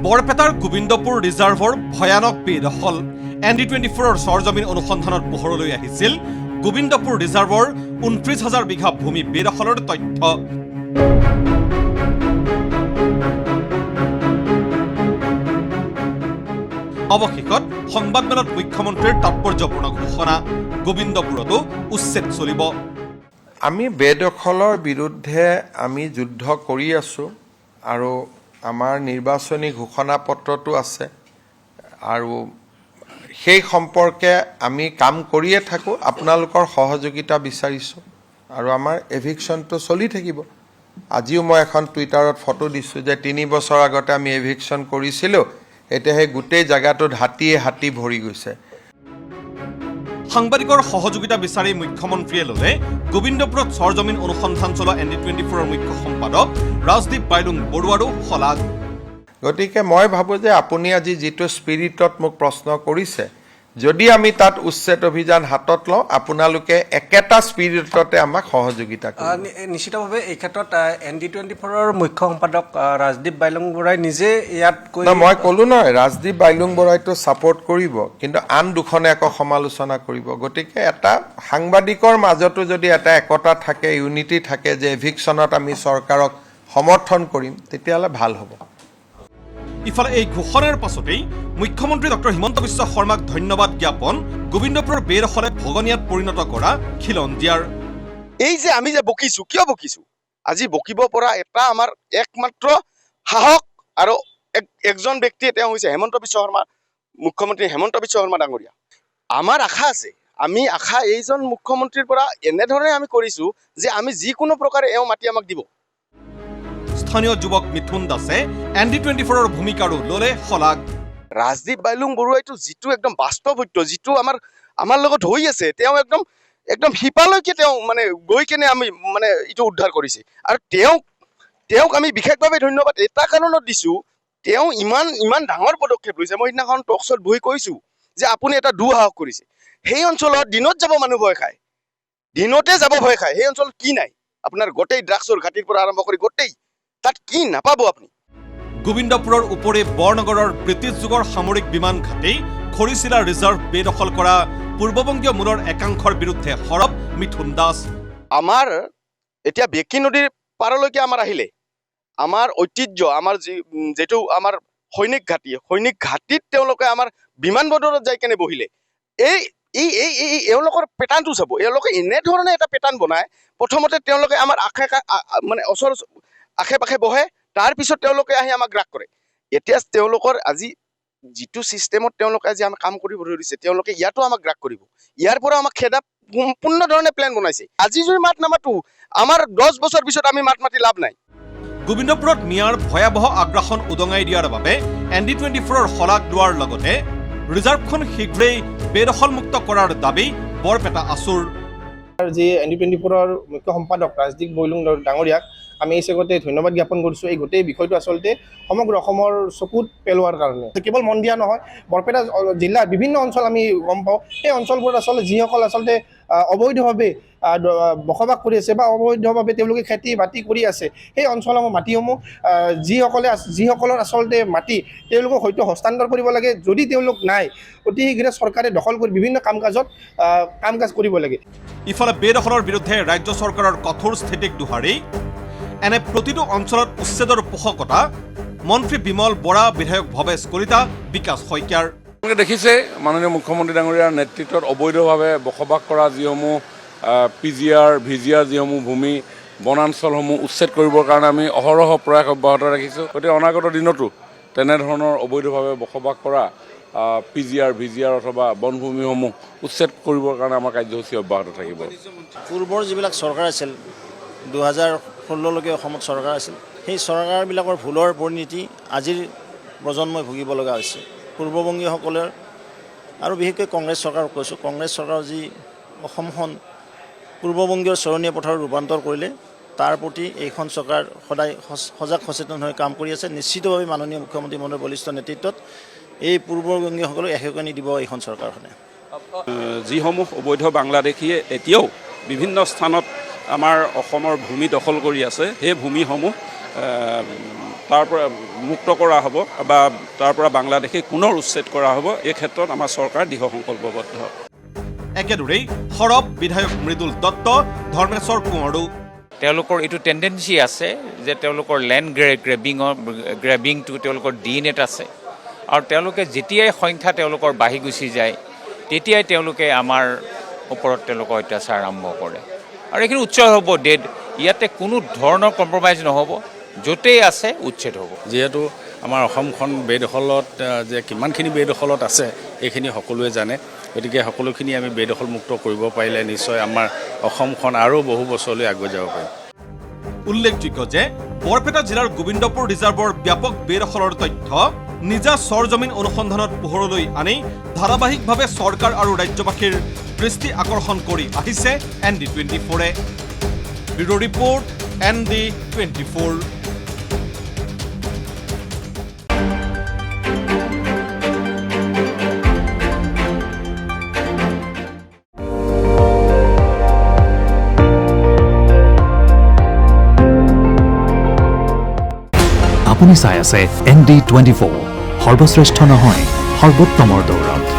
বৰপেটাৰ গোবিন্দপুৰ ৰিজাৰ্ভৰ ভয়ানক বেদখল ND24ৰ চৰজমিন অনুসন্ধানত পোহৰলৈ আহিছিল গোবিন্দপুৰ ৰিজাৰ্ভৰ ২৯,০০০ বিঘা ভূমি বেদখলৰ তথ্য। অৱশেষত সংবাদমেলত মুখ্যমন্ত্ৰীৰ তাৎপৰ্যপূৰ্ণ ঘোষণা, গোবিন্দপুৰতো উচ্ছেদ চলিব। আমি বেদখলৰ বিৰুদ্ধে আমি যুদ্ধ কৰি আছোঁ আৰু আমাৰ নিৰ্বাচনী ঘোষণাপত্ৰটো আছে আৰু সেই সম্পৰ্কে আমি কাম কৰিয়ে থাকোঁ। আপোনালোকৰ সহযোগিতা বিচাৰিছোঁ আৰু আমাৰ এভিকশ্যনটো চলি থাকিব। আজিও মই এখন টুইটাৰত ফটো দিছোঁ যে ৩ বছৰ আগতে আমি এভিকশ্যন কৰিছিলোঁ, এতিয়া সেই গোটেই জেগাটোত হাতী ভৰি গৈছে। সাংবাদিকৰ সহযোগিতা বিচাৰি মুখ্যমন্ত্ৰীয়ে ল'লে গোবিন্দপুৰত চৰজমিন অনুসন্ধান চলোৱা ND24ৰ মুখ্য সম্পাদক ৰাজদীপ বাইলুং বৰুৱাৰো শলাগ। গতিকে মই ভাবোঁ যে আপুনি আজি যিটো স্পিৰিটত মোক প্ৰশ্ন কৰিছে, যদি আমি তাত উচ্ছেদ অভিযান হাতত লওঁ, আপোনালোকে একেটা স্পিৰিটতে আমাক সহযোগিতা কৰিব। নিশ্চিতভাৱে এই ক্ষেত্ৰত ND24ৰ মুখ্য সম্পাদক ৰাজদীপ বাইলুং বৰাই নিজে ইয়াত কৈ মই ক'লোঁ নহয়, ৰাজদীপ বাইলুং বৰাইতো ছাপৰ্ট কৰিব, কিন্তু আন দুখনে আকৌ সমালোচনা কৰিব। গতিকে এটা সাংবাদিকৰ মাজতো যদি এটা একতা থাকে, ইউনিটি থাকে যে এভিকশ্যনত আমি চৰকাৰক সমৰ্থন কৰিম, তেতিয়াহ'লে ভাল হ'ব। ইফালে এই ঘোষণাৰ পাছতেই মুখ্যমন্ত্ৰী ডক্টৰ হিমন্ত বিশ্ব শৰ্মাক ধন্যবাদ জ্ঞাপন গোবিন্দপুৰৰ বেদখলে ভগনীয়াত পৰিণত কৰা খিলঞ্জীয়াৰ। এই যে আমি যে বকিছোঁ, কিয় বকিছোঁ? আজি বকিব পৰা এটা আমাৰ একমাত্ৰ সাহস আৰু একজন ব্যক্তিয়ে তেওঁ হৈছে হেমন্ত বিশ্ব শৰ্মা, মুখ্যমন্ত্ৰী হেমন্ত বিশ্ব শৰ্মা ডাঙৰীয়া। আমাৰ আশা আছে, আমি আশা এইজন মুখ্যমন্ত্ৰীৰ পৰা এনেধৰণে আমি কৰিছোঁ যে আমি যিকোনো প্ৰকাৰে এওঁ মাটি আমাক দিব। স্থানীয় যুৱক মিথুন দাসে ND24ৰ ভূমিকাৰো ল'লে শলাগ। ৰাজদীপ বাইলুং বৰুৱাইটো যিটো একদম বাস্তৱ সত্য, যিটো আমাৰ লগত হৈ আছে, তেওঁ একদম শিপালৈকে তেওঁ মানে গৈ কেনে আমি মানে এইটো উদ্ধাৰ কৰিছে। আৰু তেওঁক আমি বিশেষভাৱে ধন্যবাদ এটা কাৰণত দিছোঁ, তেওঁ ইমান ডাঙৰ পদক্ষেপ লৈছে। মই সিদিনাখন টকশ্বত বহি কৈছোঁ যে আপুনি এটা দুঃসাহস কৰিছে। সেই অঞ্চলত দিনত যাব মানুহ ভয় খায়, দিনতে যাব ভয় খায়। সেই অঞ্চলত কি নাই? আপোনাৰ গোটেই ড্ৰাগছৰ ঘাটিৰ পৰা আৰম্ভ কৰি গোটেই তাত কি নাপাব আপুনি? গোবিন্দপুৰৰ উপৰি বৰনগৰৰ ব্ৰিটিছ যুগৰ সামৰিক বিমান ঘাটি, খৰিচিলা ৰিজাৰ্ভ বেদখল কৰা পূৰ্ববংগীয় মূলৰ একাংশৰ বিৰুদ্ধে সৰব মিথুন দাস। আমাৰ এতিয়া বেঁকী নদীৰ পাৰলৈকে আমাৰ আহিলে, আমাৰ ঐতিহ্য, আমাৰ যিটো আমাৰ সৈনিক ঘাটিত তেওঁলোকে আমাৰ বিমান বন্দৰত যাই কেনে বহিলে। এওঁলোকৰ পেটাৰ্ণটো চাব, এওঁলোকে এনেধৰণে এটা পেটাৰ্ণ বনায়। প্ৰথমতে তেওঁলোকে আমাৰ আশে পাশে বহে, তাৰপিছত তেওঁলোকে আহি আমাক গ্ৰাস কৰে। এতিয়া তেওঁলোকৰ আজি যিটো ছিষ্টেমত তেওঁলোকে আজি আমাক কাম কৰিব ধৰিছে, তেওঁলোকে ইয়াতো আমাক গ্ৰাস কৰিব। ইয়াৰ পৰা আমাক খেদা সম্পূৰ্ণ ধৰণে প্লেন বনাইছে। আজি যদি মাত নামাতো, আমাৰ 10 বছৰ পিছত আমি মাত মাতি লাভ নাই। গোবিন্দপুৰত মিয়াৰ ভয়াৱহ আগ্ৰাসন উদঙাই দিয়াৰ বাবে ND24ৰ শলাগ লোৱাৰ লগতে ৰিজাৰ্ভখন শীঘ্ৰেই বেদখলমুক্ত কৰাৰ দাবী বৰপেটা আছুৰ। যি ND24ৰ মুখ্য সম্পাদক ৰাজদীপ বাইলুং ডাঙৰীয়াক আমি এই চেগতে ধন্যবাদ জ্ঞাপন কৰিছোঁ। এই গোটেই বিষয়টো আচলতে সমগ্ৰ অসমৰ চকুত পেলোৱাৰ কাৰণে, কেৱল মন দিয়া নহয়, বৰপেটা জিলাৰ বিভিন্ন অঞ্চল আমি গম পাওঁ। সেই অঞ্চলবোৰত আচলতে যিসকল আচলতে অবৈধভাৱে বসবাস কৰি আছে বা অবৈধভাৱে তেওঁলোকে খেতি বাতি কৰি আছে, সেই অঞ্চলসমূহ মাটিসমূহ যিসকলৰ আচলতে মাটি, তেওঁলোকক হয়তো হস্তান্তৰ কৰিব লাগে। যদি তেওঁলোক নাই, অতি শীঘ্ৰে চৰকাৰে দখল কৰি বিভিন্ন কাম কাজ কৰিব লাগে। ইফালে বেদখলৰ বিৰুদ্ধে ৰাজ্য চৰকাৰৰ কঠোৰ স্থিতিক দোহাৰি এনে প্ৰতিটো অঞ্চলত উচ্ছেদৰ পোষকতা মন্ত্ৰী বিমল বৰা, বিধায়ক ভৱেশ কলিতা, বিকাশ শইকীয়াৰ। দেখিছে মাননীয় মুখ্যমন্ত্ৰী ডাঙৰীয়াৰ নেতৃত্বত অবৈধভাৱে বসবাস কৰা যিসমূহ PGR, VGR যিসমূহ ভূমি বনাঞ্চলসমূহ উচ্ছেদ কৰিবৰ কাৰণে আমি অহৰহ প্ৰয়াস অব্যাহত ৰাখিছোঁ। গতিকে অনাগত দিনতো তেনেধৰণৰ অবৈধভাৱে বসবাস কৰা PGR, VGR অথবা বনভূমিসমূহ উচ্ছেদ কৰিবৰ কাৰণে আমাৰ কাৰ্যসূচী অব্যাহত থাকিব। পূৰ্বৰ যিবিলাক চৰকাৰ আছিল, 2016লৈকে অসমত চৰকাৰ আছিল, সেই চৰকাৰবিলাকৰ ভুলৰ পৰিণতি আজিৰ প্ৰজন্মই ভুগিব লগা হৈছে। পূৰ্ববংগীয়সকলৰ আৰু বিশেষকৈ কংগ্ৰেছ চৰকাৰক কৈছোঁ, কংগ্ৰেছ চৰকাৰৰ যি অসমখন পূৰ্ববংগীয় চৰণীয়া পথাৰত ৰূপান্তৰ কৰিলে, তাৰ প্ৰতি এইখন চৰকাৰ সদায় সজাগ সচেতন হৈ কাম কৰি আছে। নিশ্চিতভাৱে মাননীয় মুখ্যমন্ত্ৰী মহোদয়ৰ বলিষ্ঠ নেতৃত্বত এই পূৰ্ববংগীয়সকলক এসেকনি দিব এইখন চৰকাৰখনে। যিসমূহ অবৈধ বাংলাদেশীয়ে এতিয়াও বিভিন্ন স্থানত আমাৰ অসমৰ ভূমি দখল কৰি আছে, সেই ভূমিসমূহ তাৰ পৰা মুক্ত কৰা হ'ব বা তাৰ পৰা বাংলাদেশী পুনৰ উচ্ছেদ কৰা হ'ব। এই ক্ষেত্ৰত আমাৰ চৰকাৰ দৃঢ় সংকল্পবদ্ধ। একেদৰেই সৰব বিধায়ক মৃদুল দত্ত, ধৰ্মেশ্বৰ কোঁৱৰো তেওঁলোকৰ এইটো টেণ্ডেঞ্চি আছে যে তেওঁলোকৰ লেণ্ড গ্ৰেবিংটো তেওঁলোকৰ ডিএনএত আছে আৰু তেওঁলোকে যেতিয়াই সংখ্যা তেওঁলোকৰ বাঢ়ি গুচি যায় তেতিয়াই তেওঁলোকে আমাৰ ওপৰত তেওঁলোকৰ অত্যাচাৰ আৰম্ভ কৰে আৰু এইখিনি উচ্ছেদ হ'ব। ইয়াতে কোনো ধৰণৰ কম্প্ৰমাইজ নহ'ব, য'তেই আছে উচ্ছেদ হ'ব। যিহেতু আমাৰ অসমখন বেদখলত যে কিমানখিনি বেদখলত আছে এইখিনি সকলোৱে জানে, গতিকে সকলোখিনি আমি বেদখলমুক্ত কৰিব পাৰিলে নিশ্চয় আমাৰ অসমখন আৰু বহু বছৰলৈ আগুৱাই যাব পাৰিম। উল্লেখযোগ্য যে বৰপেটা জিলাৰ গোবিন্দপুৰ ৰিজাৰ্ভৰ ব্যাপক বেদখলৰ তথ্য নিজা চৰজমিন অনুসন্ধানত পোহৰলৈ আনি ধাৰাবাহিকভাৱে চৰকাৰ আৰু ৰাজ্যবাসীৰ দৃষ্টি আকৰ্ষণ কৰি আহিছে ND24-এ। Bureau' report, ND24। আপুনি চাই আছে ND24, সৰ্বশ্ৰেষ্ঠ নহয় সৰ্বোত্তমৰ দৌৰত।